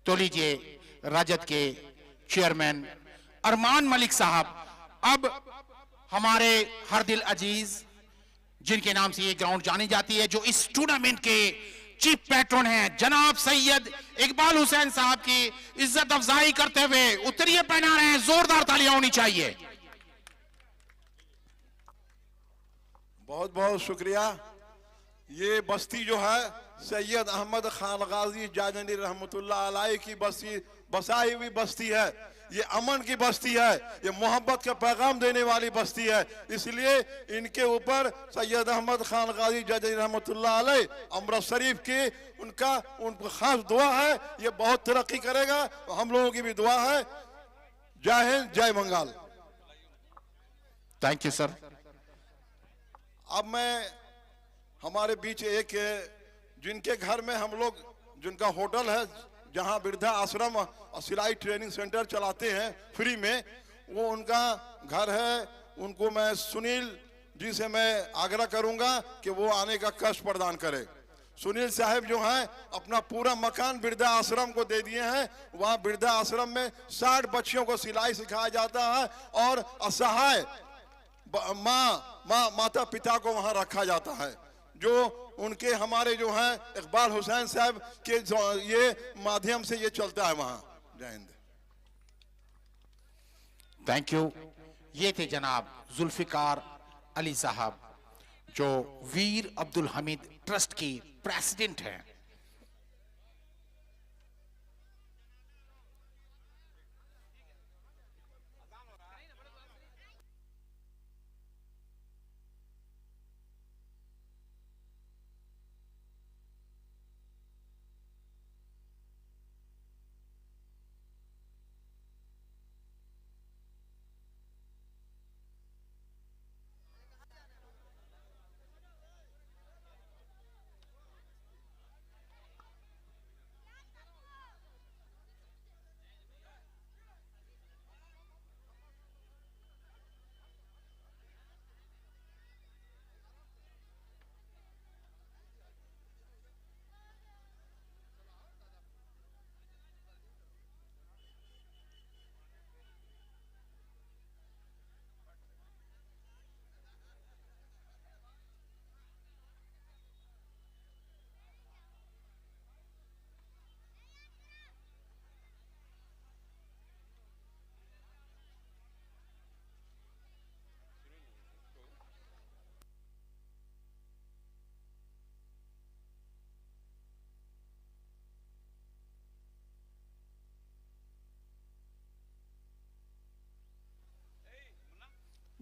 तो लीजिए रजत के चेयरमैन अरमान मलिक साहब, अब हमारे हर दिल अजीज जिनके नाम से ये ग्राउंड जानी जाती है, जो इस टूर्नामेंट के चीफ पैट्रन हैं, जनाब सैयद इकबाल हुसैन साहब की इज्जत अफजाई करते हुए उत्तरीय पहना रहे हैं। जोरदार तालियां होनी चाहिए। बहुत बहुत शुक्रिया। ये बस्ती जो है सैयद अहमद खान गाजी जाजनी रहमतुल्लाह अलैह की बसाई हुई बस्ती है। ये अमन की बस्ती है, ये मोहब्बत का पैगाम देने वाली बस्ती है। इसलिए इनके ऊपर सैयद अहमद खान गाजी जाजनी रहमतुल्लाह अलैह अमृत शरीफ की उनका खास दुआ है। ये बहुत तरक्की करेगा, हम लोगों की भी दुआ है। जय हिंद, जय बंगाल। Thank you sir. अब मैं हमारे बीच एक जिनके घर में हम लोग, जिनका होटल है, जहां वृद्धा आश्रम और सिलाई ट्रेनिंग सेंटर चलाते हैं फ्री में, वो उनका घर है। उनको मैं सुनील जी से मैं आग्रह करूंगा कि वो आने का कष्ट प्रदान करे। सुनील साहब जो हैं अपना पूरा मकान वृद्धा आश्रम को दे दिए हैं। वहाँ वृद्धा आश्रम में 60 बच्चियों को सिलाई सिखाया जाता है और असहाय माता पिता को वहाँ रखा जाता है। जो उनके हमारे जो हैं इकबाल हुसैन साहब के ये माध्यम से ये चलता है वहाँ। जय हिंद। Thank you. ये थे जनाब जुल्फिकार अली साहब, जो वीर अब्दुल हमीद ट्रस्ट की प्रेसिडेंट हैं।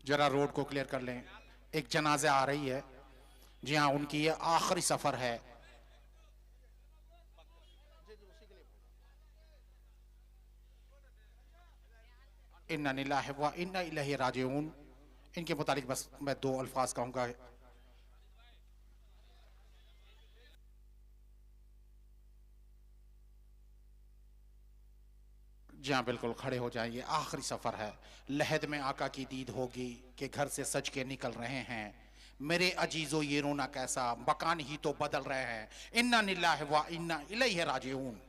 जरा रोड को क्लियर कर लें। एक जनाजा आ रही है। जी हाँ, उनकी ये आखिरी सफर है। इन्ना लिल्लाहि व इन्ना इलैहि राजिऊन। इनके मुतालिक बस मैं 2 अल्फाज कहूंगा। जी हाँ, बिल्कुल खड़े हो जाइए। आखिरी सफर है। लहद में आका की दीद होगी कि घर से सज के निकल रहे हैं। मेरे अजीजों ये रोना कैसा, मकान ही तो बदल रहे हैं। इन्ना लिल्लाहि व इन्ना इलैहि राजिऊन।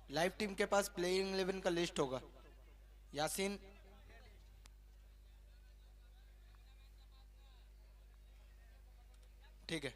लाइव टीम के पास प्लेइंग 11 का लिस्ट होगा। यासीन, ठीक है।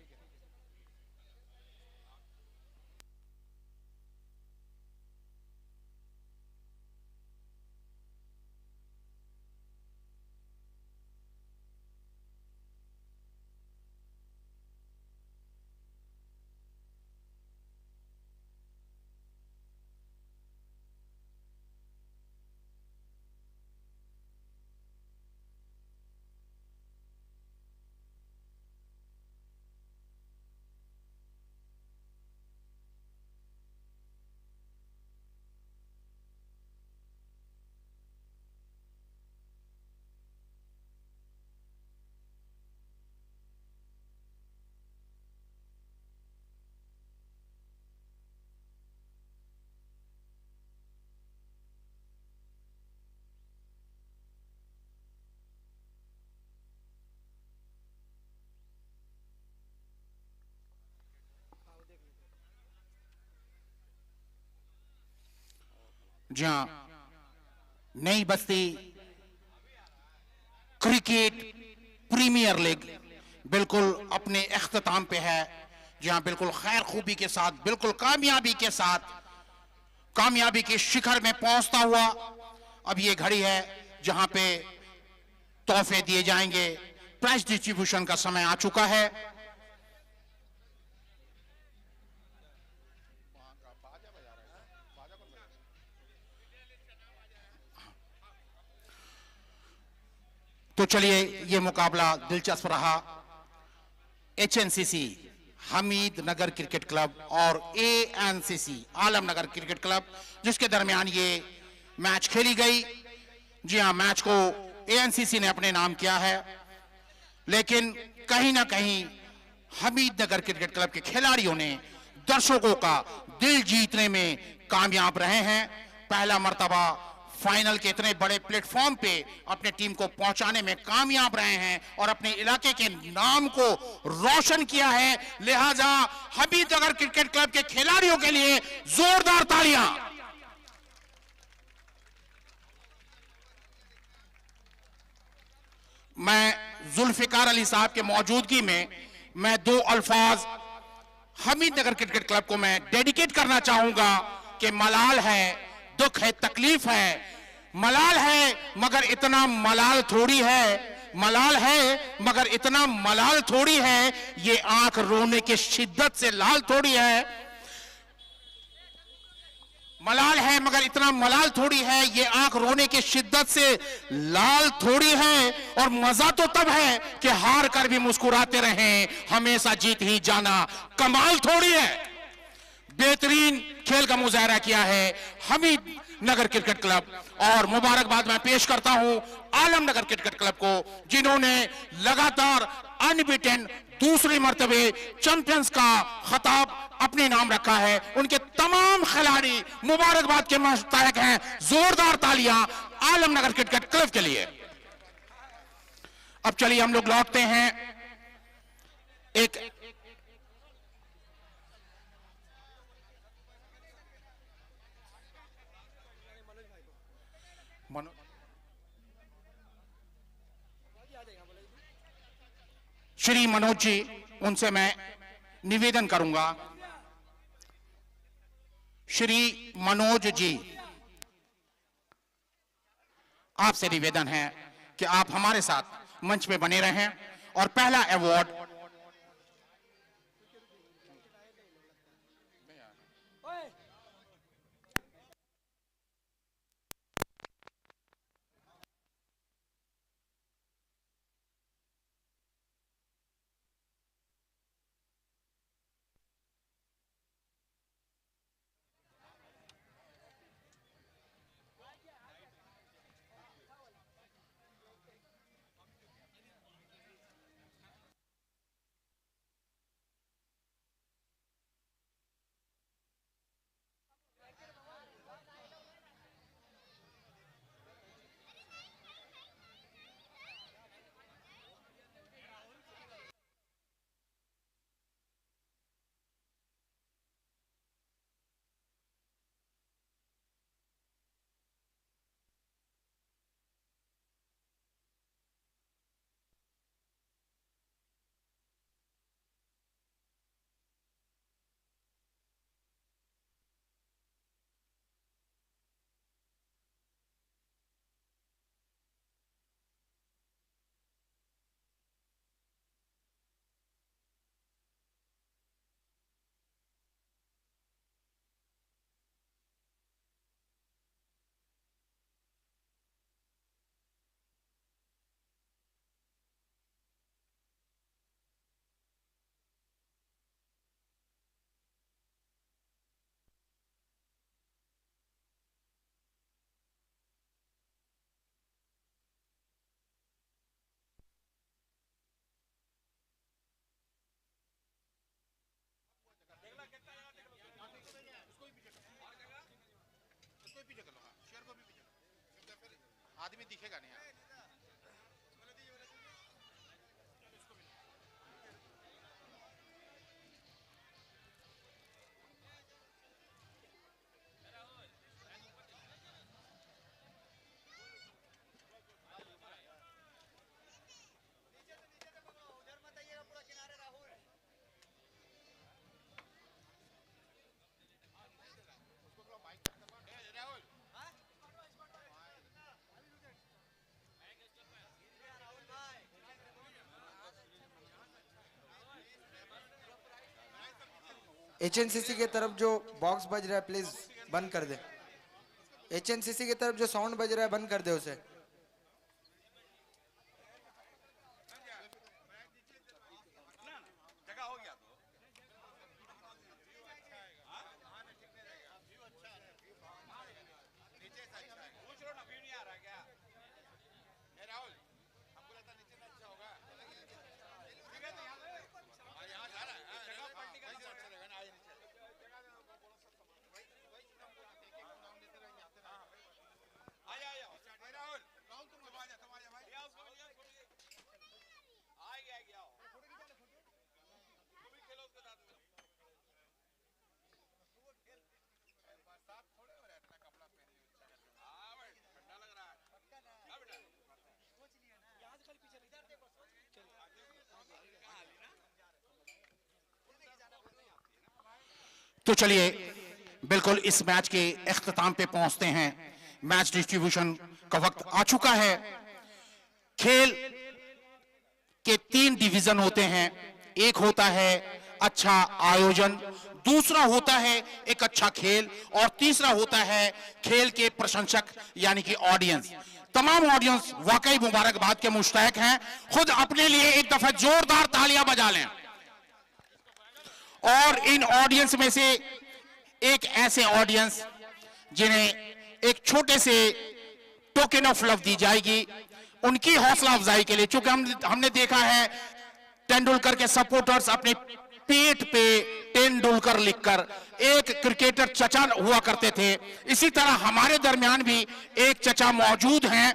जी हाँ, नई बस्ती क्रिकेट प्रीमियर लीग बिल्कुल अपने इख्तिताम पे है। जहां बिल्कुल खैर खूबी के साथ, बिल्कुल कामयाबी के साथ, कामयाबी के शिखर में पहुंचता हुआ अब ये घड़ी है जहां पे तोहफे दिए जाएंगे। प्राइज डिस्ट्रीब्यूशन का समय आ चुका है। तो चलिए, ये मुकाबला दिलचस्प रहा। एचएनसीसी हमीद नगर क्रिकेट क्लब और एएनसीसी आलम नगर क्रिकेट क्लब, जिसके दरमियान ये मैच खेली गई। जी हां, मैच को एएनसीसी ने अपने नाम किया है, लेकिन कहीं ना कहीं हमीद नगर क्रिकेट क्लब के खिलाड़ियों ने दर्शकों का दिल जीतने में कामयाब रहे हैं। पहला मर्तबा फाइनल के इतने बड़े प्लेटफॉर्म पे अपने टीम को पहुंचाने में कामयाब रहे हैं और अपने इलाके के नाम को रोशन किया है। लिहाजा हमीद नगर क्रिकेट क्लब के खिलाड़ियों के लिए जोरदार तालियां। मैं जुल्फिकार अली साहब के मौजूदगी में मैं दो अल्फाज हमीद नगर क्रिकेट क्लब को मैं डेडिकेट करना चाहूंगा कि मलाल है, दुख है, तकलीफ है। मलाल है मगर इतना मलाल थोड़ी है, मलाल है मगर इतना मलाल थोड़ी है, ये आंख रोने की शिद्दत से लाल थोड़ी है। मलाल है मगर इतना मलाल थोड़ी है, ये आंख रोने की शिद्दत से लाल थोड़ी है। और मजा तो तब है कि हार कर भी मुस्कुराते रहें, हमेशा जीत ही जाना कमाल थोड़ी है। बेहतरीन खेल का मुजाहरा किया है हमीद नगर क्रिकेट क्लब, और मुबारकबाद मैं पेश करता हूं आलम नगर क्रिकेट क्लब को, जिन्होंने लगातार अनबीटेन दूसरी मर्तबे चैंपियंस का खिताब अपने नाम रखा है। उनके तमाम खिलाड़ी मुबारकबाद के मुस्तहिक हैं। जोरदार तालियां आलम नगर क्रिकेट क्लब के लिए। अब चलिए हम लोग लौटते हैं एक श्री मनोज जी, उनसे मैं निवेदन करूंगा। श्री मनोज जी, आपसे निवेदन है कि आप हमारे साथ मंच पे बने रहें और पहला अवार्ड पीछे कर लो, हाँ, शेयर को भी पीछे लो, क्योंकि फिर आदमी दिखेगा नहीं। एचएनसीसी की तरफ जो बॉक्स बज रहा है प्लीज बंद कर दे। एचएनसीसी की तरफ जो साउंड बज रहा है बंद कर दे उसे। तो चलिए बिल्कुल इस मैच के इख्तिताम पे पहुंचते हैं। मैच डिस्ट्रीब्यूशन का वक्त आ चुका है। खेल के 3 डिवीजन होते हैं। एक होता है अच्छा आयोजन, दूसरा होता है एक अच्छा खेल, और तीसरा होता है खेल के प्रशंसक यानी कि ऑडियंस। तमाम ऑडियंस वाकई मुबारकबाद के मुस्तहक हैं। खुद अपने लिए एक दफा जोरदार तालियां बजा लें। और इन ऑडियंस में से एक ऐसे ऑडियंस जिन्हें एक छोटे से टोकन ऑफ लव दी जाएगी उनकी हौसला अफजाई के लिए, क्योंकि हमने देखा है तेंदुलकर के सपोर्टर्स अपने पेट पे तेंदुलकर लिखकर एक क्रिकेटर चचा हुआ करते थे। इसी तरह हमारे दरमियान भी एक चचा मौजूद हैं।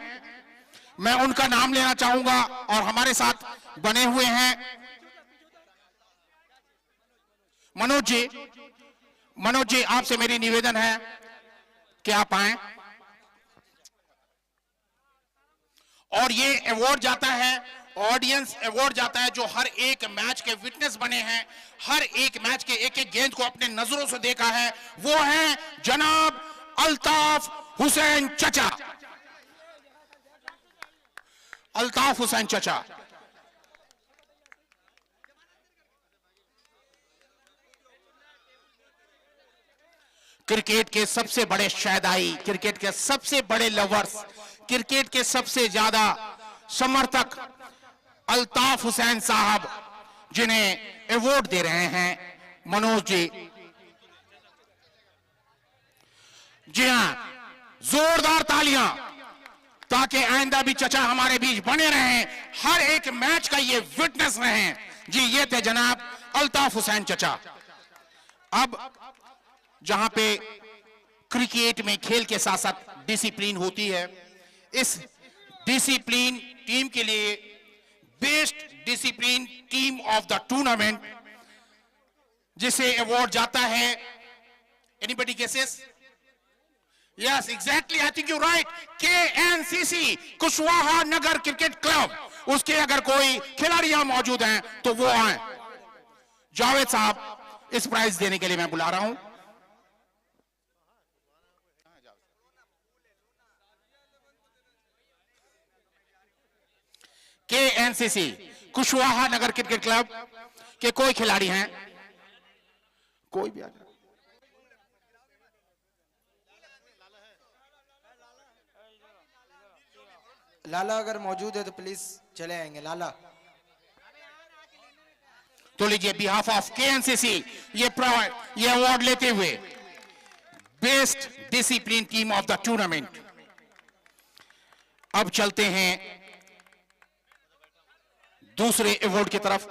मैं उनका नाम लेना चाहूंगा और हमारे साथ बने हुए हैं मनोज जी, आपसे मेरी निवेदन है कि आप आए। और ये अवार्ड जाता है, ऑडियंस अवार्ड जाता है जो हर एक मैच के विटनेस बने हैं, हर एक मैच के एक एक गेंद को अपने नजरों से देखा है। वो है जनाब अल्ताफ हुसैन चचा। अल्ताफ हुसैन चचा क्रिकेट के सबसे बड़े शहदाई, क्रिकेट के सबसे बड़े लवर्स, क्रिकेट के सबसे ज्यादा समर्थक अल्ताफ हुसैन साहब जिन्हें अवार्ड दे रहे हैं मनोज जी। जी हां, जोरदार तालियां ताकि आइंदा भी चचा हमारे बीच बने रहें, हर एक मैच का ये विटनेस रहें। जी ये थे जनाब अल्ताफ हुसैन चचा। अब जहां पे क्रिकेट में खेल के साथ साथ डिसिप्लिन होती है, इस डिसिप्लिन टीम के लिए best discipline team of the tournament जिसे अवार्ड जाता है, anybody guesses? Yes exactly, I think you right, KNCC Kushwaha Nagar cricket club. उसके अगर कोई खिलाड़ी यहां मौजूद हैं तो वो आए। जावेद साहब इस प्राइज देने के लिए मैं बुला रहा हूं। केएनसीसी कुशवाहा नगर क्रिकेट क्लब के कोई खिलाड़ी हैं? कोई भी आ जाए। लाला अगर मौजूद है तो प्लीज चले आएंगे। लाला तो लीजिए बिहाफ ऑफ केएनसीसी ये अवार्ड लेते हुए best discipline team of the tournament. अब चलते हैं दूसरे अवार्ड की तरफ।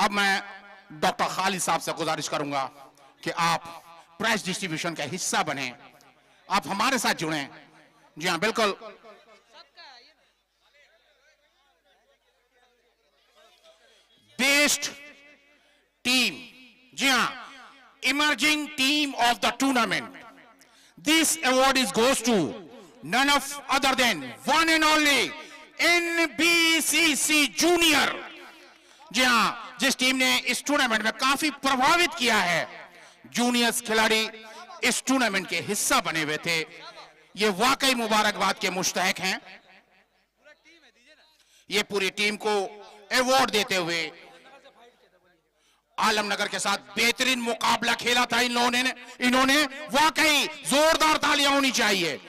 अब मैं डॉक्टर खालिद साहब से गुजारिश करूंगा कि आप प्रेस डिस्ट्रीब्यूशन का हिस्सा बने, आप हमारे साथ जुड़ें। जी हाँ, बिल्कुल। बेस्ट टीम, जी हाँ, emerging team of the tournament, this award is goes to none of other than one and only NBCC junior. जी हाँ, जिस टीम ने इस टूर्नामेंट में काफी प्रभावित किया है, जूनियर्स खिलाड़ी इस टूर्नामेंट के हिस्सा बने हुए थे, ये वाकई मुबारकबाद के मुस्तहक हैं। ये पूरी टीम को अवार्ड देते हुए आलमनगर के साथ बेहतरीन मुकाबला खेला था इन्होंने वाकई जोरदार तालियां होनी चाहिए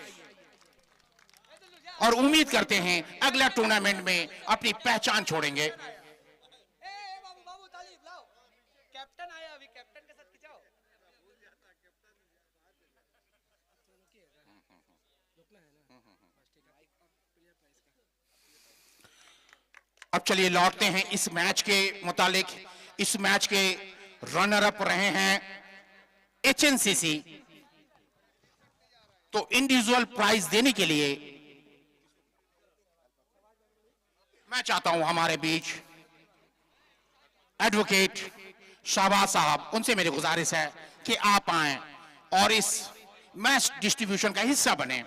और उम्मीद करते हैं अगला टूर्नामेंट में अपनी पहचान छोड़ेंगे। कैप्टन आया अभी, कैप्टन के साथ खिंचाओ। अब चलिए लौटते हैं इस मैच के मुतालिक। इस मैच के रनर अप रहे हैं HNCC। तो इंडिविजुअल प्राइज देने के लिए मैं चाहता हूं हमारे बीच एडवोकेट शाहबाज साहब, उनसे मेरी गुजारिश है कि आप आएं और इस मैच डिस्ट्रीब्यूशन का हिस्सा बने।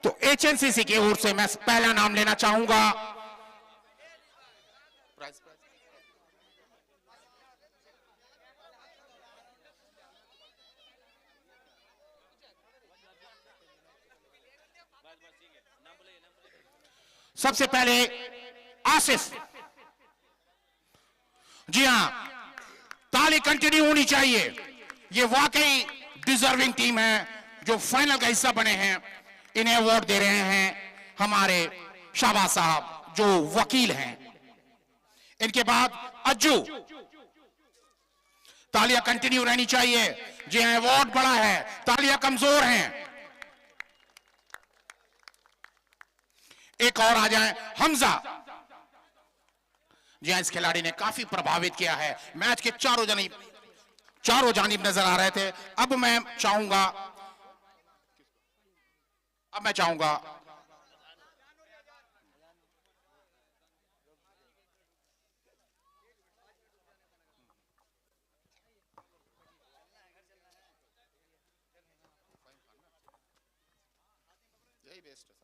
तो HNCC की ओर से मैं पहला नाम लेना चाहूंगा। सबसे पहले आसिफ। जी हां, ताली कंटिन्यू होनी चाहिए। ये वाकई डिजर्विंग टीम है जो फाइनल का हिस्सा बने हैं। इन्हें अवार्ड दे रहे हैं हमारे शाहबाज साहब जो वकील हैं। इनके बाद अज्जू। तालियां कंटिन्यू रहनी चाहिए। जी हां, अवार्ड बड़ा है, तालियां कमजोर हैं। एक और आ जाए हमजा। जी हां, इस खिलाड़ी ने काफी प्रभावित किया है। मैच के चारों जानिब नजर आ रहे थे। अब मैं चाहूंगा यही बेस्ट है।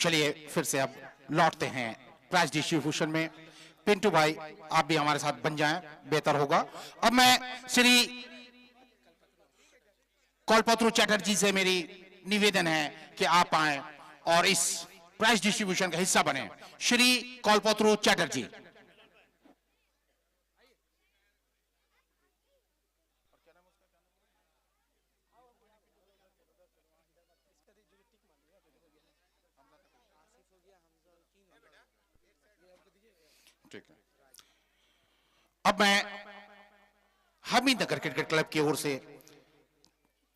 चलिए फिर से अब लौटते हैं प्राइज डिस्ट्रीब्यूशन में। पिंटू भाई आप भी हमारे साथ बन जाएं, बेहतर होगा। अब मैं श्री कल्पतरु चटर्जी से मेरी निवेदन है कि आप आए और इस प्राइज डिस्ट्रीब्यूशन का हिस्सा बने। श्री कल्पतरु चटर्जी। ठीक है। अब मैं हमीदनगर क्रिकेट क्लब की ओर से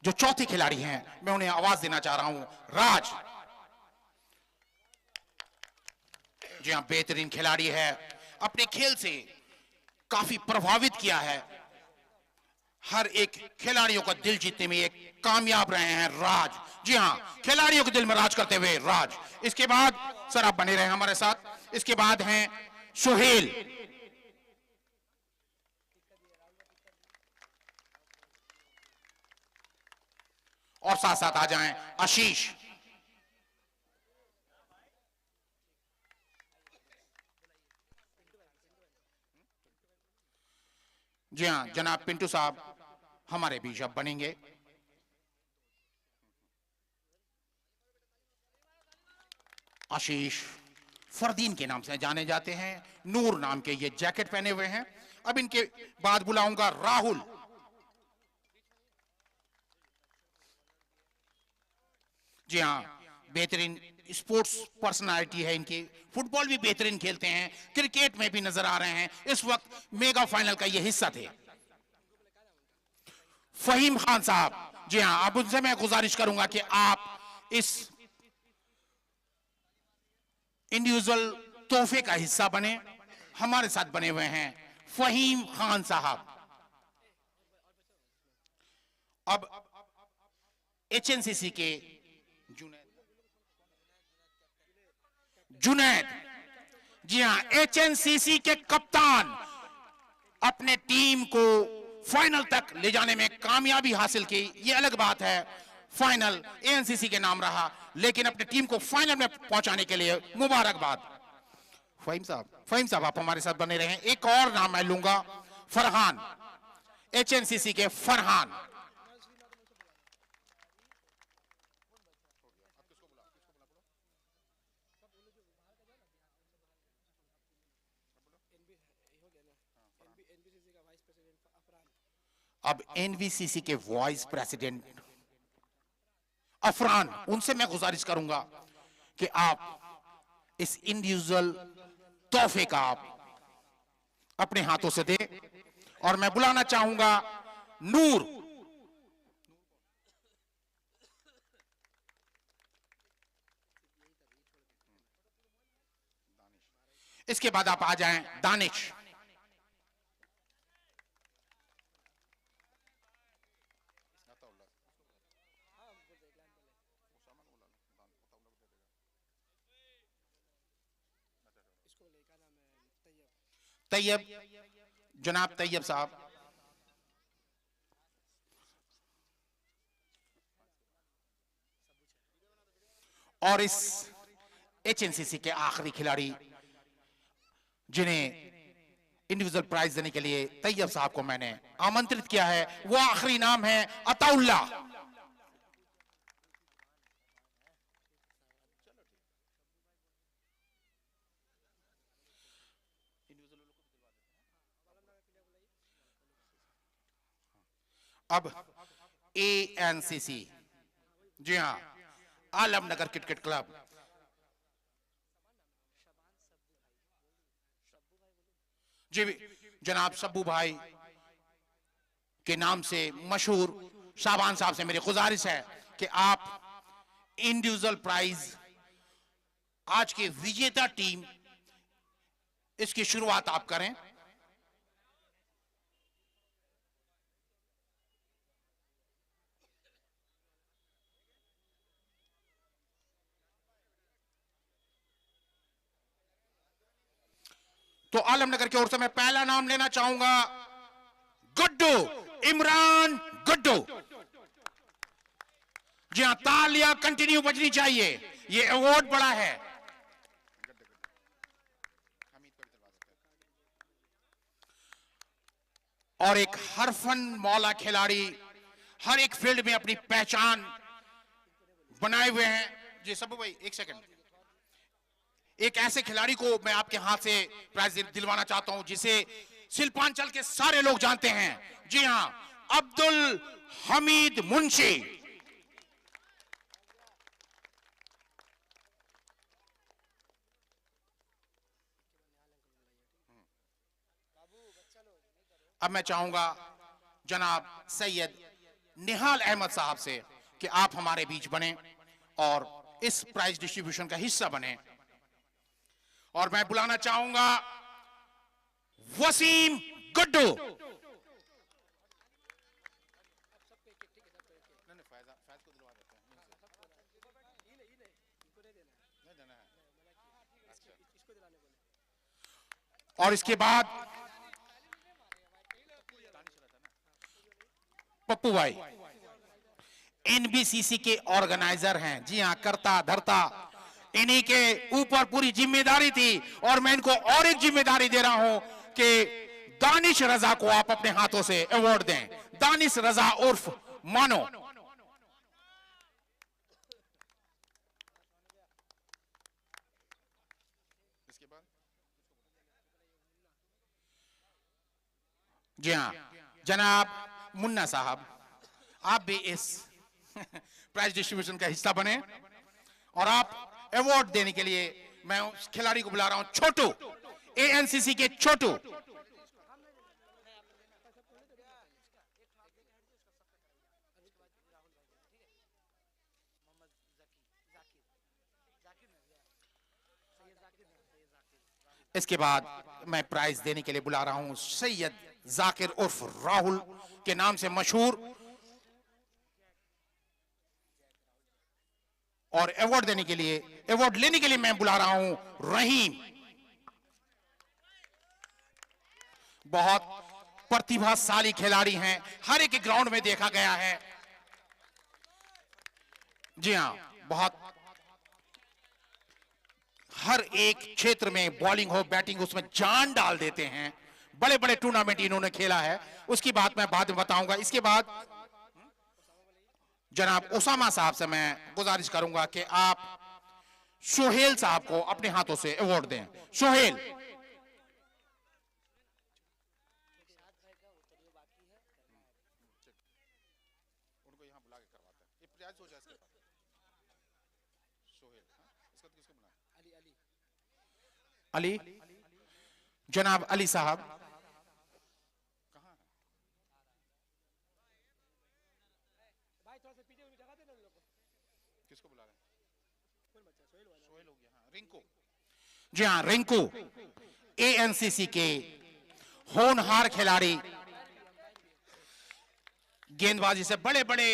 जो चौथे खिलाड़ी हैं मैं उन्हें आवाज देना चाह रहा हूं। राज, जी हां, बेहतरीन खिलाड़ी है, अपने खेल से काफी प्रभावित किया है, हर एक खिलाड़ियों का दिल जीतने में एक कामयाब रहे हैं राज। जी हां, खिलाड़ियों के दिल में राज करते हुए राज। इसके बाद सर आप बने रहे हमारे साथ। इसके बाद हैं सुहेल, और साथ साथ आ जाएं आशीष। जी हां, जनाब पिंटू साहब हमारे बीच अब बनेंगे। आशीष फरदीन के नाम से जाने जाते हैं, नूर नाम के ये जैकेट पहने हुए हैं। अब इनके बाद बुलाऊंगा राहुल। जी हाँ, बेहतरीन स्पोर्ट्स पर्सनालिटी है इनकी, फुटबॉल भी बेहतरीन खेलते हैं, क्रिकेट में भी नजर आ रहे हैं, इस वक्त मेगा फाइनल का ये हिस्सा थे। फहीम खान साहब, जी हाँ, अब उनसे मैं गुजारिश करूंगा कि आप इस इंडिविजुअल तोहफे का हिस्सा बने। हमारे साथ बने हुए हैं फहीम खान साहब। अब एचएनसीसी के जुनैद, जी हां, एचएनसीसी के कप्तान, अपने टीम को फाइनल तक ले जाने में कामयाबी हासिल की। ये अलग बात है, फाइनल एएनसीसी के नाम रहा, लेकिन अपनी टीम को फाइनल में पहुंचाने के लिए मुबारकबाद। फहीम साहब आप हमारे साथ बने रहे। एक और नाम मैं लूंगा, फरहान, एचएनसीसी के फरहान। अब एनवीसीसी के वाइस प्रेसिडेंट अफरान, उनसे मैं गुजारिश करूंगा कि आप इस इंडिविजुअल तोहफे का आप अपने हाथों से दे। और मैं बुलाना चाहूंगा नूर। इसके बाद आप आ जाएं दानिश। तैयब, जनाब तैयब साहब। और इस एचएनसीसी के आखिरी खिलाड़ी जिन्हें इंडिविजुअल प्राइज देने के लिए तैयब साहब को मैंने आमंत्रित किया है, वो आखिरी नाम है अताउल्ला। अब एएनसीसी, जी हां, आलमनगर क्रिकेट क्लब, जी जनाब सब्बू भाई के नाम से मशहूर शाबान साहब से मेरी गुजारिश है कि आप इंडिविजुअल प्राइज आज के विजेता टीम, इसकी शुरुआत आप करें। तो आलमनगर की ओर से मैं पहला नाम लेना चाहूंगा गुड्डू, इमरान गुड्डू। जी हां, तालियां कंटिन्यू बजनी चाहिए। ये अवार्ड बड़ा है। और एक हरफन मौला खिलाड़ी हर एक फील्ड में अपनी पहचान बनाए हुए हैं। जी सब भाई एक सेकंड, एक ऐसे खिलाड़ी को मैं आपके हाथ से प्राइज दिलवाना चाहता हूं जिसे शिल्पांचल के सारे लोग जानते हैं। जी हां, अब्दुल हमीद मुंशी। अब मैं चाहूंगा जनाब सैयद निहाल अहमद साहब से कि आप हमारे बीच बने और इस प्राइज डिस्ट्रीब्यूशन का हिस्सा बने। और मैं बुलाना चाहूंगा वसीम गुड्डू। और इसके बाद पप्पू भाई एनबीसीसी के ऑर्गेनाइजर हैं। जी हां, करता धरता इन्हीं के ऊपर पूरी जिम्मेदारी थी और मैं इनको और एक जिम्मेदारी दे रहा हूं कि दानिश रजा को आप अपने हाथों से अवार्ड दें। दानिश रजा उर्फ मानो। जी हाँ, जनाब मुन्ना साहब आप भी इस प्राइज डिस्ट्रीब्यूशन का हिस्सा बने और आप अवार्ड देने के लिए मैं उस खिलाड़ी को बुला रहा हूं, छोटू, एएनसीसी के छोटू। इसके बाद मैं प्राइज देने के लिए बुला रहा हूं सैयद जाकिर उर्फ राहुल के नाम से मशहूर, और अवार्ड देने के लिए, अवार्ड लेने के लिए मैं बुला रहा हूं रहीम। बहुत प्रतिभाशाली खिलाड़ी हैं, हर एक ग्राउंड में देखा गया है। जी हां, बहुत हर एक क्षेत्र में बॉलिंग हो बैटिंग उसमें जान डाल देते हैं। बड़े बड़े टूर्नामेंट इन्होंने खेला है, उसकी बात मैं बाद में बताऊंगा। इसके बाद जनाब उसामा साहब से मैं गुजारिश करूंगा कि आप सोहेल साहब को अपने हाथों से अवार्ड दें। सोहेल। अली, जनाब अली साहब। भाई थोड़ा सा पीछे जगह दे ना उन लोग को। किसको बुला रहे हैं? सोहेल हो गया। हाँ, रिंकू। जी हाँ, रिंकू एएनसीसी के होनहार खिलाड़ी, गेंदबाजी से बड़े बड़े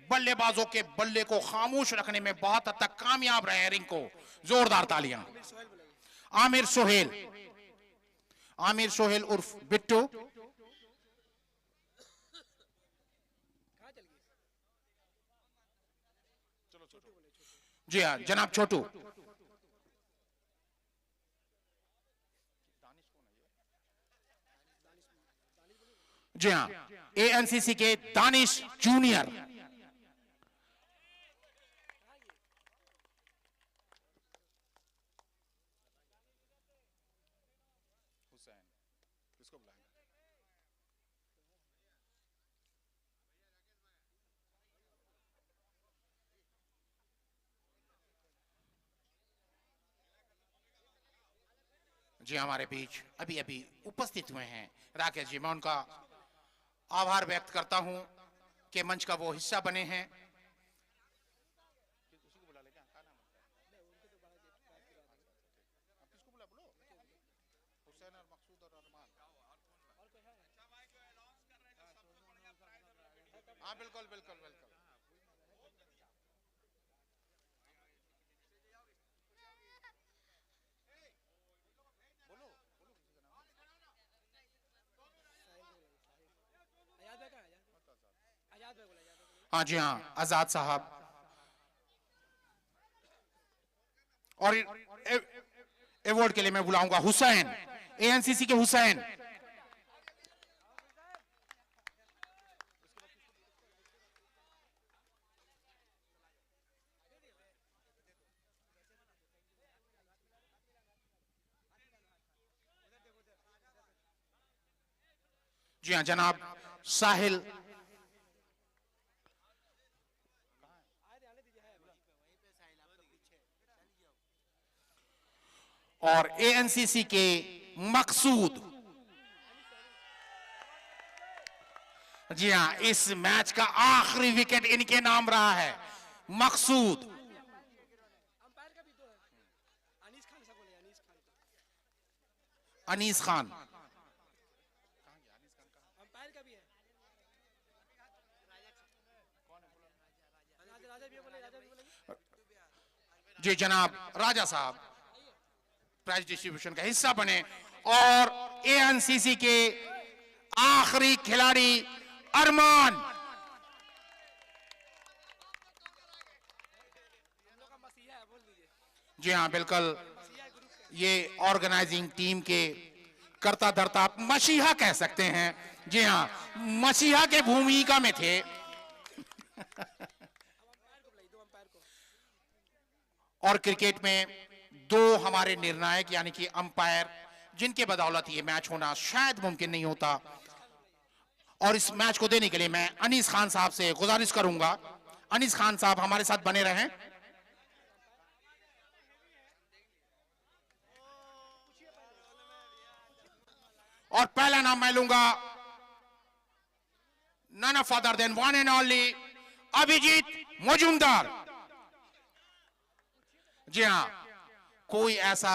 बल्लेबाजों के बल्ले को खामोश रखने में बहुत हद तक कामयाब रहे हैं रिंकू। जोरदार तालियां। आमिर सोहेल, आमिर सोहेल उर्फ बिट्टू। जी हाँ, जनाब छोटू। जी हाँ, एएनसीसी के दानिश जूनियर। जी हमारे बीच अभी अभी उपस्थित हुए हैं राकेश जी, मैं उनका आभार व्यक्त करता हूं कि मंच का वो हिस्सा बने हैं। हाँ बिल्कुल बिल्कुल बिल्कुल। हाँ जी हाँ, आजाद साहब। और अवार्ड के लिए मैं बुलाऊंगा हुसैन, एएनसीसी के हुसैन। जी हाँ जनाब साहिल, और एएनसीसी के मकसूद। जी हाँ, इस मैच का आखिरी विकेट इनके नाम रहा है, मकसूद। अंपायर का भी तो है, अनीस खान से बोले, अनीस खान अनीस खान अंपायर का भी है। राजा भी बोले, राजा भी बोले। जी जनाब राजा साहब प्राइज डिस्ट्रीब्यूशन का हिस्सा बने, और एएनसीसी के आखिरी खिलाड़ी अरमान। जी हाँ बिल्कुल, ये ऑर्गेनाइजिंग टीम के कर्ता धर्ता, मसीहा कह सकते हैं। जी हाँ, मसीहा के भूमिका में थे। और क्रिकेट में दो हमारे निर्णायक यानी कि अंपायर, जिनके बदौलत ये मैच होना शायद मुमकिन नहीं होता। और इस मैच को देने के लिए मैं अनीस खान साहब से गुजारिश करूंगा, अनीस खान साहब हमारे साथ बने रहें। और पहला नाम मैं लूंगा none other than one and only Abhijit Majumdar. जी हाँ, कोई ऐसा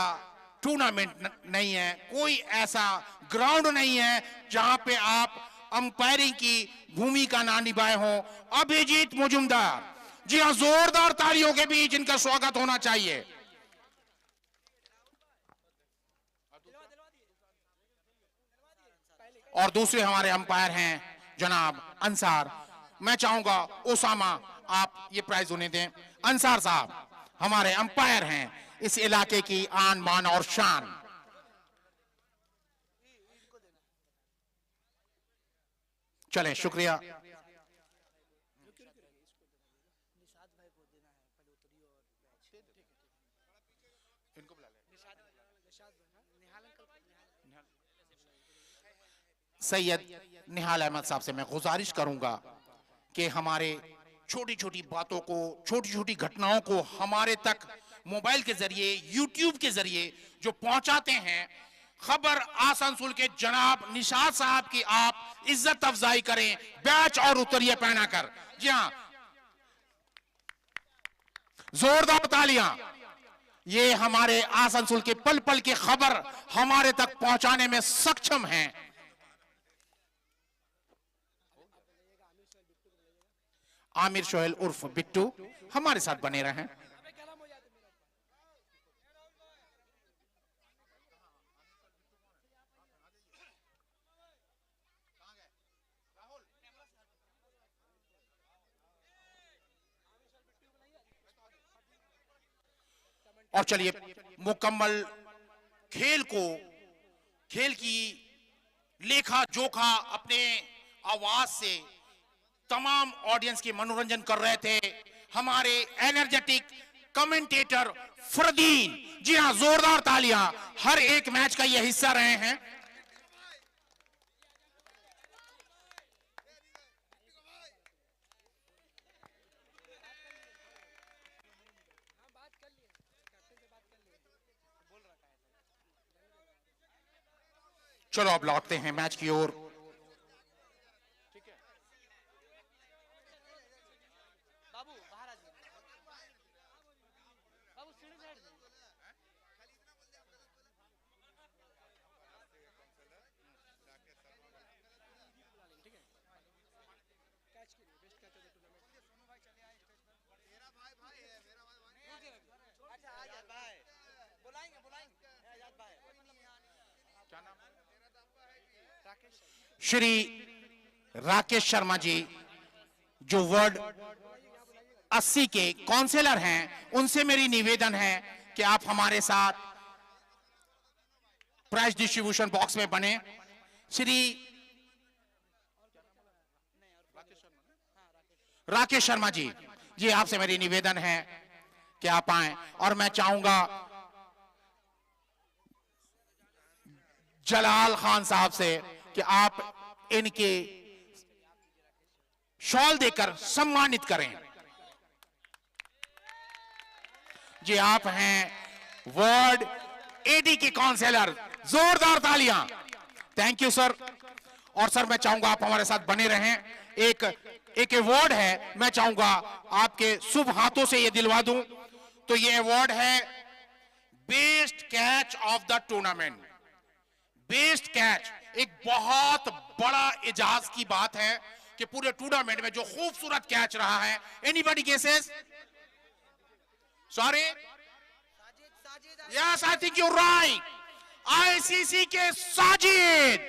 टूर्नामेंट नहीं है, कोई ऐसा ग्राउंड नहीं है जहां पे आप अंपायरिंग की भूमिका ना निभाए हो। अभिजीत मजूमदार, जी हाँ, जोरदार तालियों के बीच इनका स्वागत होना चाहिए। और दूसरे हमारे अंपायर हैं जनाब अंसार। मैं चाहूंगा ओसामा आप ये प्राइज उन्हें दें। अंसार साहब हमारे अंपायर हैं, इस इलाके की आन बान और शान। चलें, शुक्रिया। सैयद निहाल अहमद साहब से मैं गुजारिश करूंगा कि हमारे छोटी छोटी बातों को, छोटी छोटी घटनाओं को हमारे तक मोबाइल के जरिए, यूट्यूब के जरिए जो पहुंचाते हैं, खबर आसनसोल के जनाब निशाद साहब की आप इज्जत अफजाई करें, बैच और उतरिए पहनाकर। जी हाँ, जोरदार तालियां। ये हमारे आसनसोल के पल पल की खबर हमारे तक पहुंचाने में सक्षम हैं। आमिर शोहेल उर्फ बिट्टू हमारे साथ बने रहें। और चलिए मुकम्मल खेल की लेखा जोखा अपने आवाज से तमाम ऑडियंस के मनोरंजन कर रहे थे हमारे एनर्जेटिक कमेंटेटर फरदीन। जी हां, जोरदार तालियां, हर एक मैच का ये हिस्सा रहे हैं। चलो अब लौटते हैं मैच की ओर। श्री राकेश शर्मा जी जो वार्ड 80 के काउंसिलर हैं, उनसे मेरी निवेदन है कि आप हमारे साथ प्राइज डिस्ट्रीब्यूशन बॉक्स में बने। श्री राकेश शर्मा जी, जी आपसे मेरी निवेदन है कि आप आए, और मैं चाहूंगा जलाल खान साहब से कि आप इनके शॉल देकर सम्मानित करें। जी आप हैं वार्ड 80 के काउंसिलर, जोरदार तालियां। Thank you sir. और सर मैं चाहूंगा आप हमारे साथ बने रहें। एक अवार्ड है, मैं चाहूंगा आपके शुभ हाथों से ये दिलवा दूं। तो ये अवार्ड है best catch of the tournament. Best catch एक बहुत बड़ा एजाज की बात है कि पूरे टूर्नामेंट में जो खूबसूरत कैच रहा है। Anybody guesses? Sorry, yes I think you right, ICC के साजिद,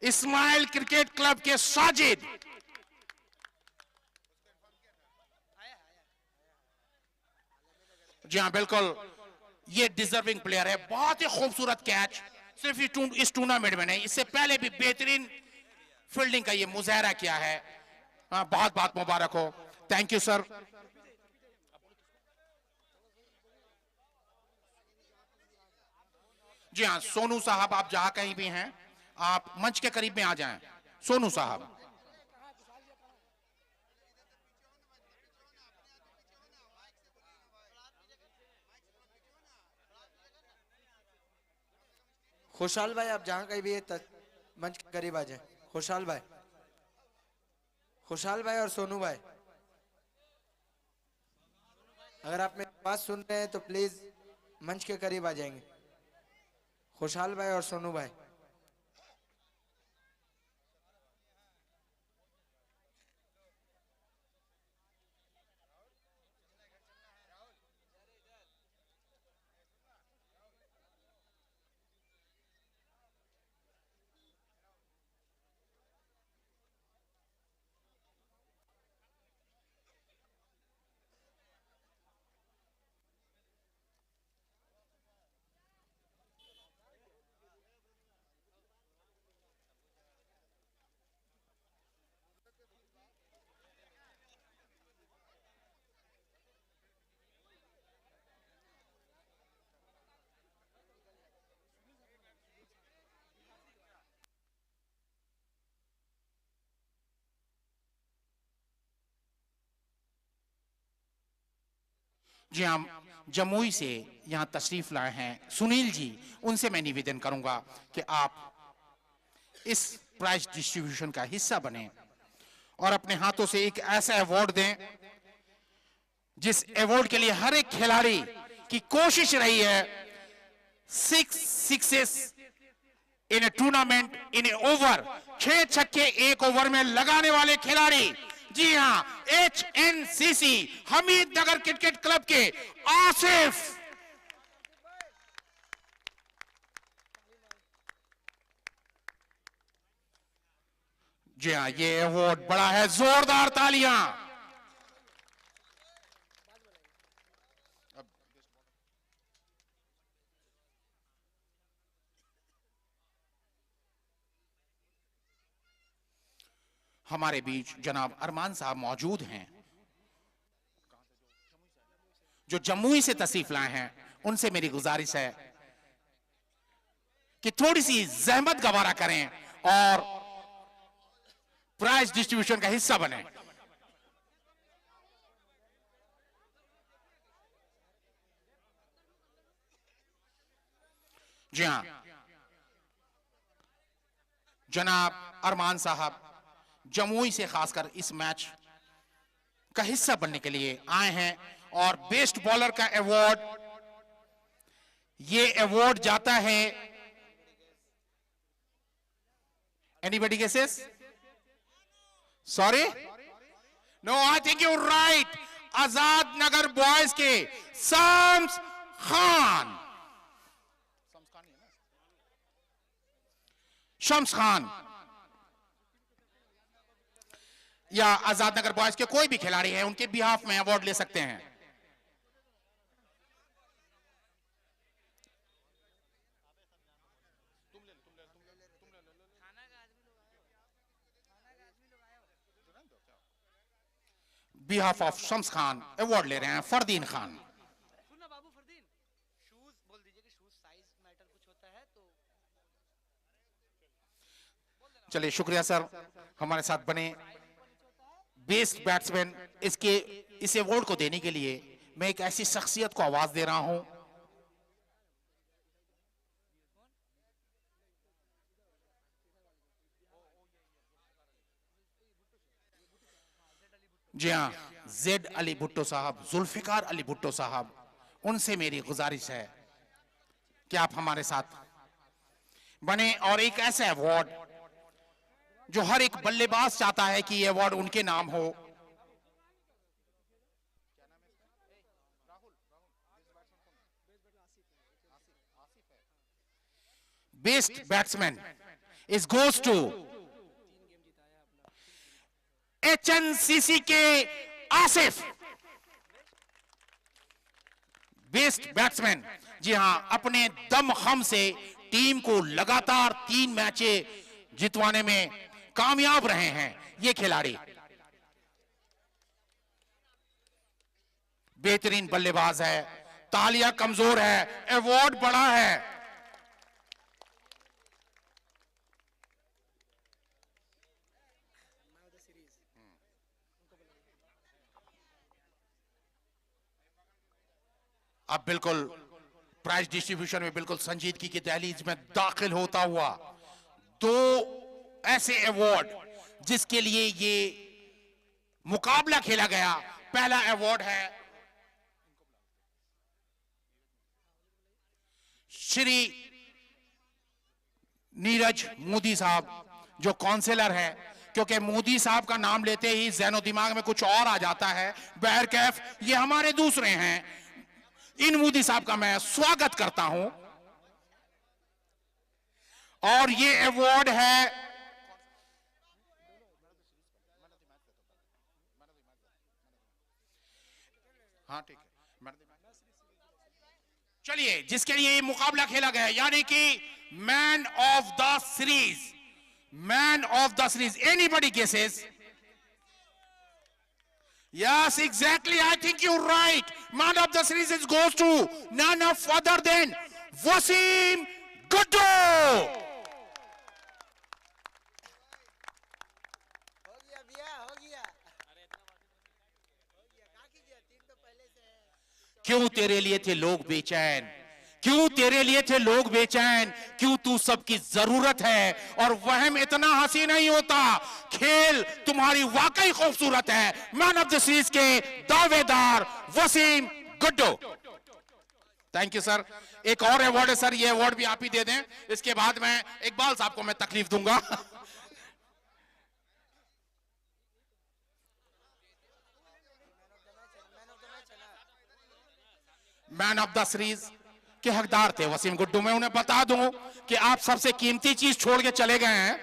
इस्माइल क्रिकेट क्लब के साजिद। जी हाँ बिल्कुल, ये डिजर्विंग प्लेयर है। बहुत ही खूबसूरत कैच, सिर्फ इस टूर्नामेंट में नहीं, इससे पहले भी बेहतरीन फील्डिंग का ये मुजाहरा किया है। बहुत बहुत मुबारक हो। Thank you sir. जी हाँ सोनू साहब, आप जहां कहीं भी हैं आप मंच के करीब में आ जाएं। सोनू साहब, खुशहाल भाई आप जहां कहीं भी है मंच के करीब आ जाए। खुशहाल भाई, खुशहाल भाई और सोनू भाई, अगर आप मेरी बात सुन रहे हैं तो प्लीज मंच के करीब आ जाएंगे। खुशहाल भाई और सोनू भाई। जी हम जमुई से यहां तशरीफ लाए हैं सुनील जी, उनसे मैं निवेदन करूंगा कि आप इस प्राइज डिस्ट्रीब्यूशन का हिस्सा बने और अपने हाथों से एक ऐसा अवार्ड दें जिस अवार्ड के लिए हर एक खिलाड़ी की कोशिश रही है। 6 sixes in A tournament in A over, 6 छक्के एक ओवर में लगाने वाले खिलाड़ी, जी हां HNCC हमीद नगर क्रिकेट क्लब के आसिफ। जी हाँ ये अवार्ड बड़ा है, जोरदार तालियां। हमारे बीच जनाब अरमान साहब मौजूद हैं जो जमुई से तशरीफ लाए हैं। उनसे मेरी गुजारिश है कि थोड़ी सी जहमत गवारा करें और प्राइज डिस्ट्रीब्यूशन का हिस्सा बने। जी हां जनाब अरमान साहब जमुई से खासकर इस मैच का हिस्सा बनने के लिए आए हैं और बेस्ट बॉलर का अवार्ड, ये अवार्ड जाता है, anybody guesses? Sorry, no I think you right, Azad Nagar boys के शम्स खान। शम्स खान या आजाद नगर बॉयज के कोई भी खिलाड़ी हैं, उनके बिहाफ में अवार्ड ले सकते हैं। Behalf of Shams Khan award ले रहे हैं फरदीन खान। सुनना बाबू फरदीन, शूज बोल दीजिए कि शूज साइज मैटर कुछ होता है तो। चलिए शुक्रिया सर हमारे साथ बने। बेस्ट बैट्समैन इस अवार्ड को देने के लिए मैं एक ऐसी शख्सियत को आवाज दे रहा हूं जी हाँ, जेड अली भुट्टो साहब, जुल्फिकार अली भुट्टो साहब, उनसे मेरी गुजारिश है कि आप हमारे साथ बने और एक ऐसा अवार्ड जो हर एक बल्लेबाज चाहता है कि यह अवार्ड उनके नाम हो। Best batsman is goes to HNCC के आसिफ। बेस्ट बैट्समैन, जी हां, अपने दमखम से टीम को लगातार 3 मैचें जितवाने में कामयाब रहे हैं ये खिलाड़ी। बेहतरीन बल्लेबाज है, तालियां कमजोर है, अवार्ड बड़ा है। अब बिल्कुल प्राइज डिस्ट्रीब्यूशन में बिल्कुल संजीदगी की दहलीज में दाखिल होता हुआ 2 ऐसे अवार्ड जिसके लिए ये मुकाबला खेला गया। पहला अवार्ड है श्री नीरज मोदी साहब जो काउंसिलर है, क्योंकि मोदी साहब का नाम लेते ही ज़हनो दिमाग में कुछ और आ जाता है। बहरकैफ ये हमारे दूसरे हैं। इन मोदी साहब का मैं स्वागत करता हूं और ये अवार्ड है हाँ ठीक है, चलिए जिसके लिए ये मुकाबला खेला गया यानी कि man of the series, man of the series. Anybody guesses? Yes, exactly. I think you're right. Man of the series goes to none other than Wasim Guddu. हो गया भैया, हो गया। कहाँ कीजिए, टीम तो पहले से है। क्यों तेरे लिए थे लोग बेचैन, क्यों तेरे लिए थे लोग बेचैन, क्यों तू सबकी जरूरत है और वहम इतना हंसी नहीं होता। खेल तुम्हारी वाकई खूबसूरत है। मैन ऑफ द सीरीज के दावेदार Wasim Guddu. Thank you sir. एक और अवार्ड है सर, ये अवार्ड भी आप ही दे दें, इसके बाद मैं इकबाल साहब को मैं तकलीफ दूंगा। मैन ऑफ द सीरीज के हकदार थे वसीम गुड्डू। मैं उन्हें बता दूं कि आप सबसे कीमती चीज छोड़ के चले गए हैं।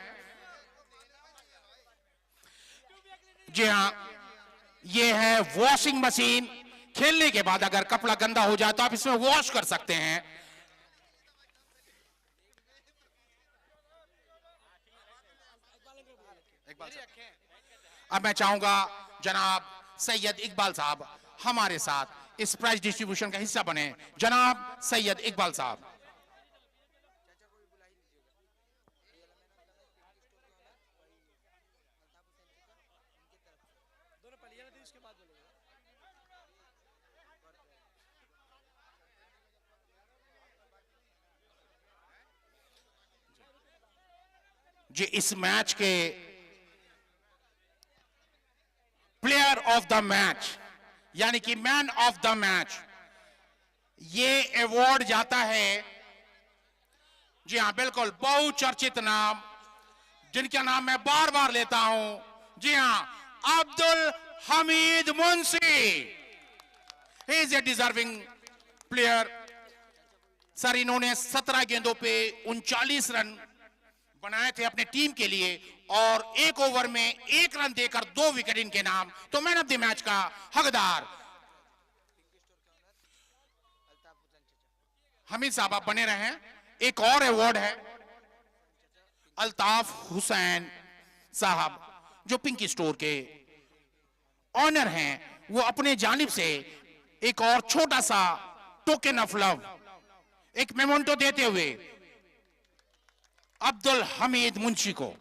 जी हां, ये है वॉशिंग मशीन। खेलने के बाद अगर कपड़ा गंदा हो जाए तो आप इसमें वॉश कर सकते हैं। अब मैं चाहूंगा जनाब सैयद इकबाल साहब हमारे साथ इस प्राइज डिस्ट्रीब्यूशन का हिस्सा बने। जनाब सैयद इकबाल साहब। दोनों पलिया दी उसके बाद बोलेगा। जी इस मैच के प्लेयर ऑफ द मैच यानी कि मैन ऑफ द मैच, ये अवार्ड जाता है, जी हां बिल्कुल, बहुचर्चित नाम जिनका नाम मैं बार बार लेता हूं, जी हां, Abdul Hamid Munshi. He is a deserving player. Sir इन्होंने 17 गेंदों पे 39 रन बनाए थे अपने टीम के लिए और 1 ओवर में 1 रन देकर 2 विकेट इनके नाम। तो मैन ऑफ द मैच का हकदार हमीद साहब आप बने रहे। एक और अवार्ड है अल्ताफ हुसैन साहब जो पिंकी स्टोर के ऑनर हैं वो अपने जानिब से एक और छोटा सा टोकन ऑफ लव, एक मेमोंटो देते हुए अब्दुल हमीद मुंशी को।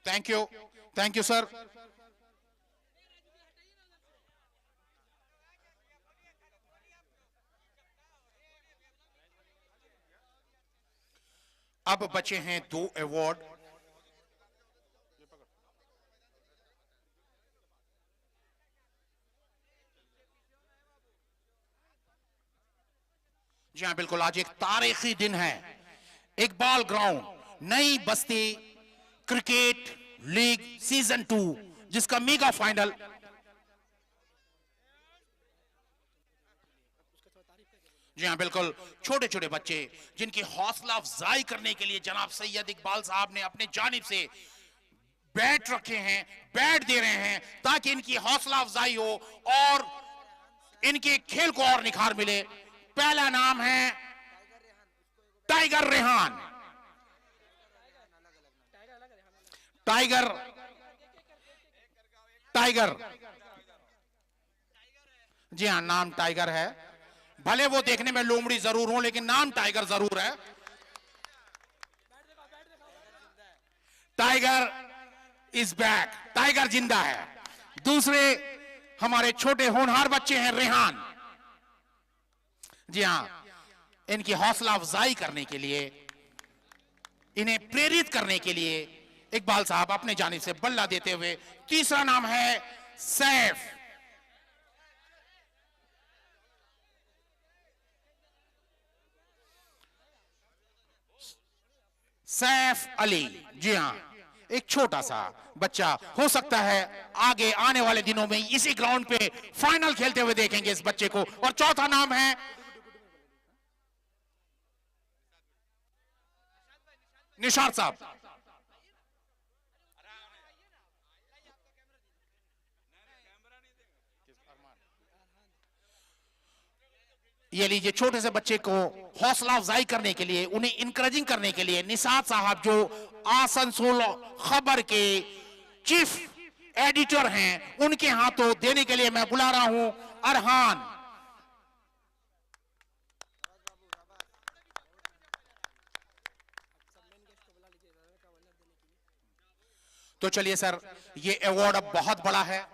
Thank you sir. अब बचे हैं 2 अवार्ड। जी हाँ बिल्कुल, आज एक तारीखी दिन है। इकबाल ग्राउंड नई बस्ती क्रिकेट लीग सीजन 2 जिसका मेगा फाइनल जी हाँ बिल्कुल, छोटे छोटे बच्चे जिनकी हौसला अफजाई करने के लिए जनाब सैयद इकबाल साहब ने अपने जानिब से बैट रखे हैं, बैट दे रहे हैं ताकि इनकी हौसला अफजाई हो और इनके खेल को और निखार मिले। पहला नाम है टाइगर रेहान। टाइगर टाइगर जी हाँ, नाम टाइगर है, भले वो देखने में लोमड़ी जरूर हो लेकिन नाम टाइगर जरूर है। टाइगर इज बैक, टाइगर जिंदा है। दूसरे हमारे छोटे होनहार बच्चे हैं रेहान। जी हां, इनकी हौसला अफजाई करने के लिए, इन्हें प्रेरित करने के लिए इकबाल साहब अपने जानिब से बल्ला देते हुए। तीसरा नाम है सैफ। सैफ अली, जी हां, एक छोटा सा बच्चा, हो सकता है आगे आने वाले दिनों में इसी ग्राउंड पे फाइनल खेलते हुए देखेंगे इस बच्चे को। और चौथा नाम है निशाद साहब। ये लीजिए, छोटे से बच्चे को हौसला अफजाई करने के लिए, उन्हें इंकरेजिंग करने के लिए निशाद साहब जो आसनसोल खबर के चीफ एडिटर हैं, उनके हाथों देने के लिए मैं बुला रहा हूं अरहान। तो चलिए सर, ये अवार्ड अब बहुत बड़ा है।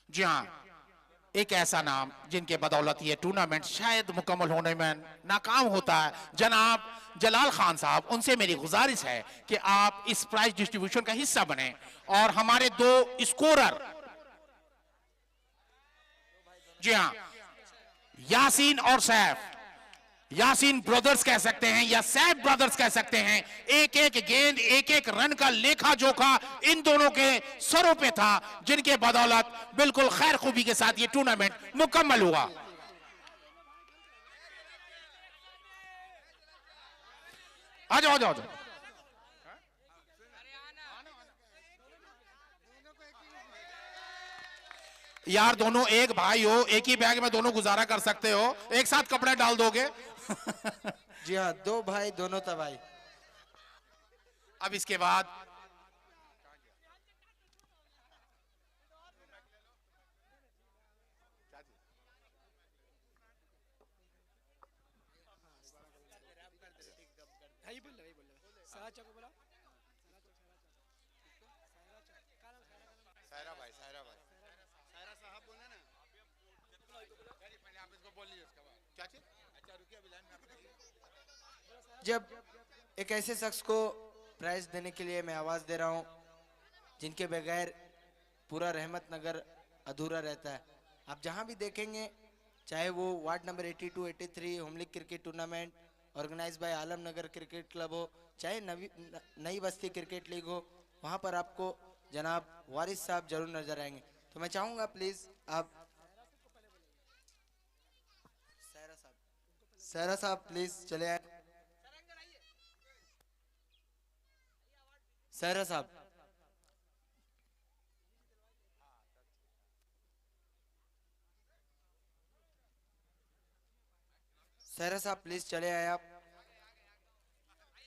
जी हाँ, एक ऐसा नाम जिनके बदौलत ये टूर्नामेंट शायद मुकम्मल होने में नाकाम होता है, जनाब जलाल खान साहब, उनसे मेरी गुजारिश है कि आप इस प्राइज डिस्ट्रीब्यूशन का हिस्सा बने और हमारे 2 स्कोरर, जी हाँ, यासीन और सैफ, यासीन ब्रदर्स कह सकते हैं या सैफ ब्रदर्स कह सकते हैं, एक एक गेंद एक एक रन का लेखा जोखा इन दोनों के सरों पे था, जिनके बदौलत बिल्कुल खैर खूबी के साथ ये टूर्नामेंट मुकम्मल हुआ। आ जाओ आ जाओ आ जाओ। यार दोनों एक भाई हो, एक ही बैग में दोनों गुजारा कर सकते हो, एक साथ कपड़े डाल दोगे। जी हाँ, 2 भाई दोनों तबाही। अब इसके बाद भाई बोल ले, सारा चको बोला। जब एक ऐसे शख्स को प्राइज देने के लिए मैं आवाज दे रहा हूं जिनके बगैर पूरा रहमत नगर अधूरा रहता है। आप जहां भी देखेंगे, चाहे वो ward number 82, 83 home league cricket tournament organise by Alam Nagar cricket club हो, चाहे नई बस्ती क्रिकेट लीग हो, वहां पर आपको जनाब वारिस साहब जरूर नजर आएंगे। तो मैं चाहूंगा प्लीज आप सहरा साहब प्लीज चले आए। सहरा साहब, सहरा साहब प्लीज चले आए आप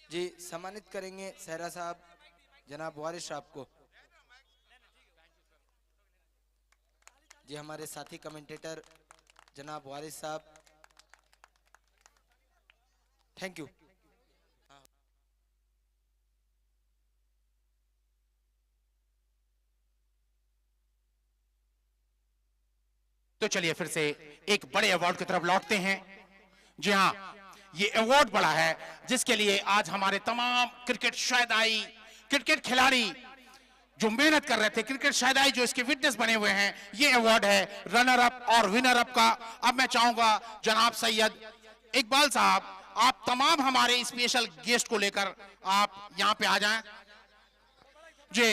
जी। सम्मानित करेंगे सहरा साहब जनाब वारिस साहब को जी। हमारे साथी कमेंटेटर जनाब वारिस साहब, थैंक यू। तो चलिए फिर से एक बड़े अवार्ड की तरफ लौटते हैं। जी हाँ, ये अवार्ड बड़ा है जिसके लिए आज हमारे तमाम क्रिकेट शायदाई, क्रिकेट खिलाड़ी जो मेहनत कर रहे थे, क्रिकेट शायदाई जो इसके विटनेस बने हुए हैं, ये अवार्ड है रनर अप और विनर अप का। अब मैं चाहूंगा जनाब सैयद इकबाल साहब, आप तमाम हमारे स्पेशल गेस्ट को लेकर आप यहां पे आ जाएं। जी,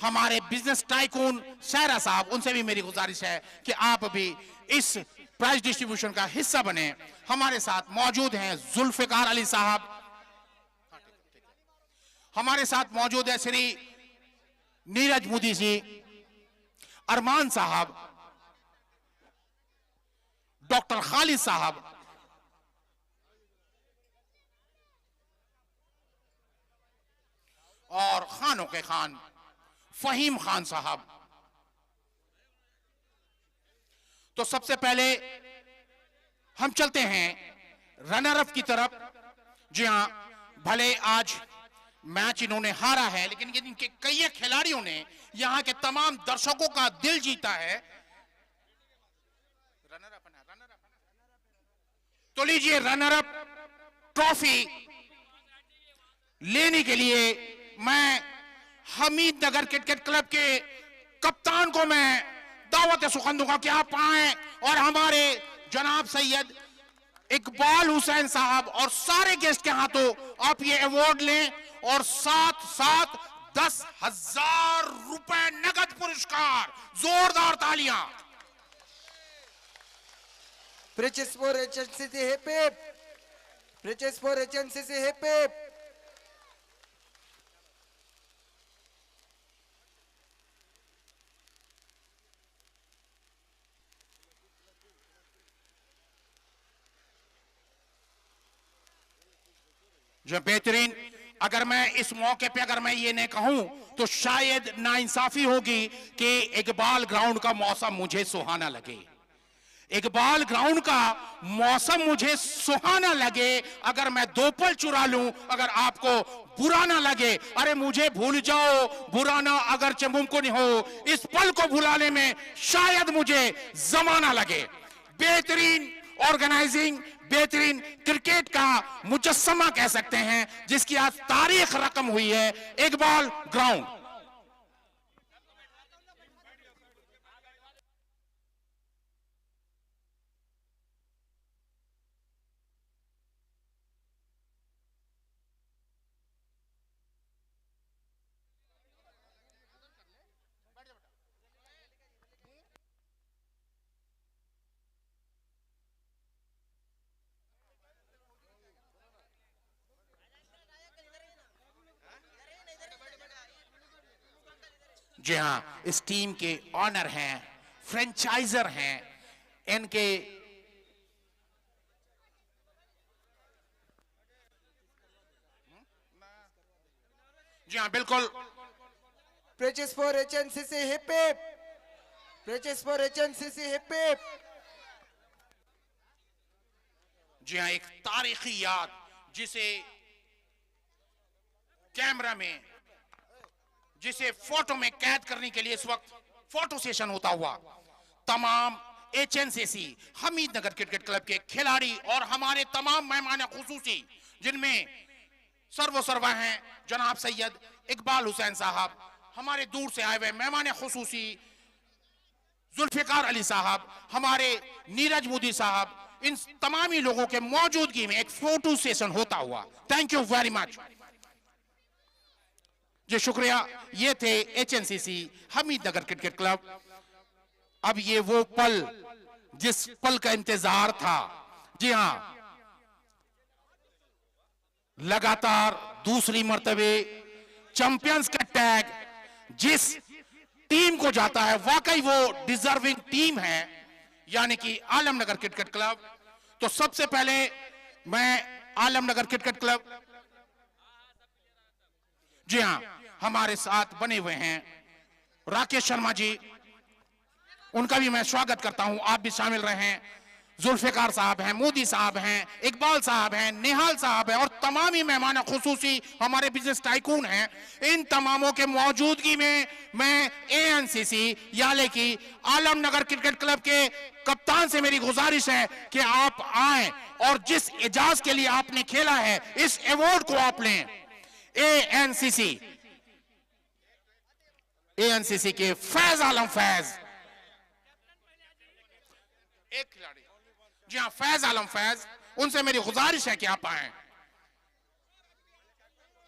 हमारे बिजनेस टाइकून सहरा साहब, उनसे भी मेरी गुजारिश है कि आप भी इस प्राइज डिस्ट्रीब्यूशन का हिस्सा बने। हमारे साथ मौजूद हैं जुल्फिकार अली साहब, हमारे साथ मौजूद है श्री नीरज मोदी जी, अरमान साहब, डॉक्टर खालिद साहब, और खानों के खान फहीम खान साहब। तो सबसे पहले हम चलते हैं रनर अप की तरफ। जी हां, भले आज मैच इन्होंने हारा है, लेकिन इनके कई खिलाड़ियों ने यहां के तमाम दर्शकों का दिल जीता है। तो लीजिए, रनर अप ट्रॉफी लेने के लिए मैं हमीद नगर क्रिकेट क्लब के कप्तान को मैं दावत सुखन दूंगा कि आप आए और हमारे जनाब सैयद इकबाल हुसैन साहब और सारे गेस्ट के हाथों आप ये अवार्ड लें, और साथ साथ 10,000 रुपए नगद पुरस्कार। जोरदार तालियां। Bridges for HNCC, hip hip. Bridges for HNCC, hip hip. जो बेहतरीन, अगर मैं इस मौके पे अगर मैं ये नहीं कहूं तो शायद नाइंसाफी होगी कि इकबाल ग्राउंड का मौसम मुझे सुहाना लगे। इकबाल ग्राउंड का मौसम मुझे सुहाना लगे अगर मैं 2 पल चुरा लूं, अगर आपको बुरा ना लगे। अरे मुझे भूल जाओ, बुरा ना अगर मुमकिन हो, इस पल को भुलाने में शायद मुझे जमाना लगे। बेहतरीन ऑर्गेनाइजिंग, बेहतरीन क्रिकेट का मुजस्समा कह सकते हैं, जिसकी आज तारीख रकम हुई है इकबाल ग्राउंड। जी हाँ, इस टीम के ऑनर हैं, फ्रेंचाइजर हैं, इनके जी हाँ बिल्कुल। Bridges for HNCC, hip hip. Bridges for HNCC, hip hip. जी हाँ, एक तारीखी याद जिसे कैमरा में, जिसे फोटो में कैद करने के लिए इस वक्त फोटो सेशन होता हुआ तमाम एचएनसीसी हमीद नगर क्रिकेट क्लब के खिलाड़ी और हमारे तमाम मेहमान खुसूसी, जिनमें सर्वा हैं जनाब सैयद इकबाल हुसैन साहब, हमारे दूर से आए हुए मेहमान खुसूसी जुल्फिकार अली साहब, हमारे नीरज मोदी साहब, इन तमामी लोगों के मौजूदगी में एक फोटो सेशन होता हुआ। थैंक यू वेरी मच जी, शुक्रिया। ये थे एचएनसीसी हमीद नगर क्रिकेट क्लब। अब ये वो पल जिस पल का इंतजार था, जी हां, लगातार दूसरी मर्तबे चैंपियंस का टैग जिस टीम को जाता है, वाकई वो डिजर्विंग टीम है, यानी कि आलमनगर क्रिकेट क्लब। तो सबसे पहले मैं आलमनगर क्रिकेट क्लब, जी हां, हमारे साथ बने हुए हैं राकेश शर्मा जी, उनका भी मैं स्वागत करता हूं। आप भी शामिल रहे हैं। जुल्फिकार साहब हैं, मोदी साहब हैं, इकबाल साहब हैं, निहाल साहब हैं और तमामी मेहमान खुसूसी हमारे बिजनेस टाइकून हैं। इन तमामों के मौजूदगी में मैं एएनसीसी यानी कि आलमनगर क्रिकेट क्लब के कप्तान से मेरी गुजारिश है कि आप आए और जिस एजाज के लिए आपने खेला है इस अवार्ड को आप लें। एएनसीसी के फैज आलम फैज, एक खिलाड़ी, जी हां फैज आलम फैज, उनसे मेरी गुजारिश है कि आप आए।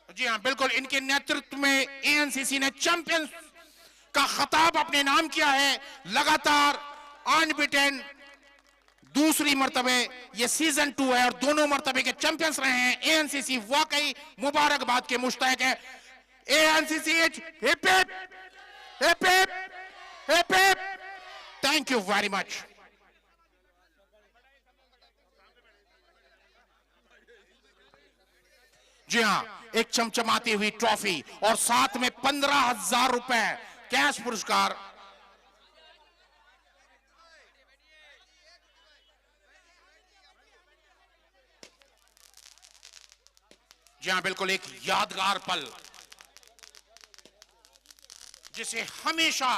जी हां बिल्कुल, इनके नेतृत्व में एएनसीसी ने चैंपियंस का खिताब अपने नाम किया है। लगातार अनबीटन दूसरी मर्तबे ये सीजन 2 है और दोनों मर्तबे के चैंपियंस रहे हैं। एएनसीसी वाकई मुबारकबाद के मुस्तहिक है। ANCC hip hip hip hip hip. Thank you very much. जी हां, एक चमचमाती हुई ट्रॉफी और साथ में 15,000 रुपए कैश पुरस्कार। जी हां बिल्कुल, एक यादगार पल जिसे हमेशा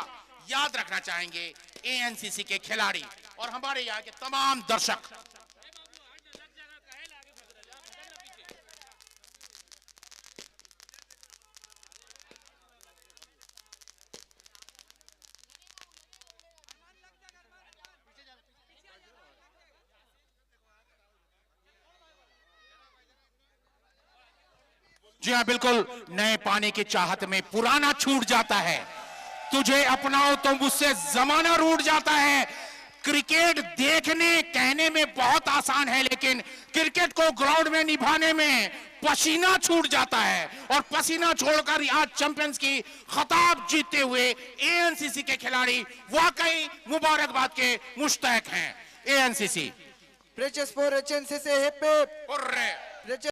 याद रखना चाहेंगे एएनसीसी के खिलाड़ी और हमारे यहां के तमाम दर्शक। जी हाँ बिल्कुल, नए पानी की चाहत में पुराना छूट जाता है। तुझे अपनाओ तो मुझसे जमाना रूठ जाता है। क्रिकेट देखने कहने में बहुत आसान है, लेकिन क्रिकेट को ग्राउंड में निभाने में पसीना छूट जाता है। और पसीना छोड़कर आज चैंपियंस की खिताब जीतते हुए एएनसीसी के खिलाड़ी वाकई मुबारकबाद के मुस्तहिक हैं। एएनसीसी Precious for HNCC, hip hip. Hurray.